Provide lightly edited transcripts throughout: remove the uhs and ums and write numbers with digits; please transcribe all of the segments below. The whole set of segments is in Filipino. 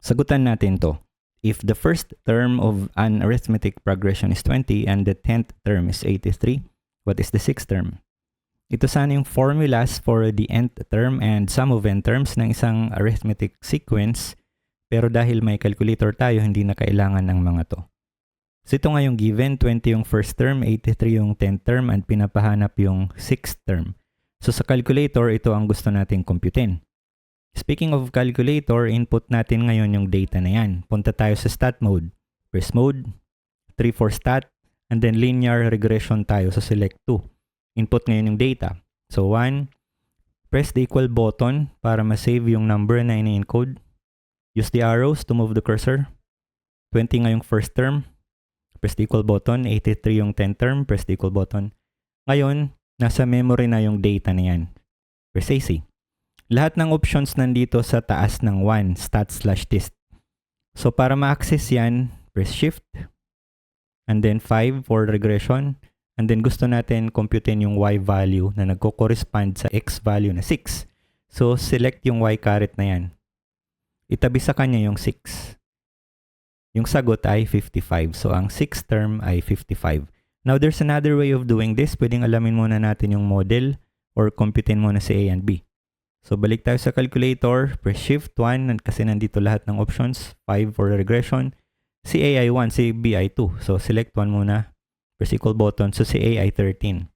Sagutan natin to. If the first term of an arithmetic progression is 20 and the 10th term is 83, what is the 6th term? Ito sana yung formulas for the nth term and sum of n terms ng isang arithmetic sequence, pero dahil may calculator tayo, hindi na kailangan ng mga to. So ito nga yung given, 20 yung first term, 83 yung 10th term, and pinapahanap yung 6th term. So sa calculator, ito ang gusto nating computein. Speaking of calculator, input natin ngayon yung data na yan. Punta tayo sa stat mode. Press mode, 3 for stat, and then linear regression tayo sa select 2. Input ngayon yung data. So 1, press the equal button para ma-save yung number na ini-encode. Use the arrows to move the cursor. 20 nga yung first term. Press the equal button. 83 yung 10th term. Press the equal button. Ngayon, nasa memory na yung data na yan. Press AC. Lahat ng options nandito sa taas ng 1, stat/dist. So para ma-access yan, press shift. And then 5 for regression. And then gusto natin computein yung y value na nagko-correspond sa x value na 6. So select yung y caret na yan. Itabi sa kanya yung 6. Yung sagot ay 55. So ang 6th term ay 55. Now there's another way of doing this. Pwedeng alamin muna natin yung model or computein muna si A and B. So balik tayo sa calculator. Press shift 1 kasi nandito lahat ng options. 5 for regression. Si A ay 1, si B ay 2. So select 1 muna. Press equal button. So si A ay 13.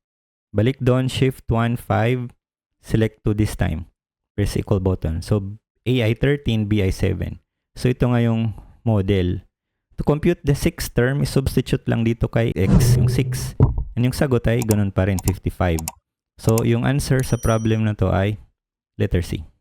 Balik doon, shift 1, 5. Select 2 this time. Press equal button. So A ay 13, B ay 7. So ito nga yung model. To compute the 6th term, substitute lang dito kay x yung 6. And yung sagot ay ganun pa rin, 55. So yung answer sa problem na to ay letter C.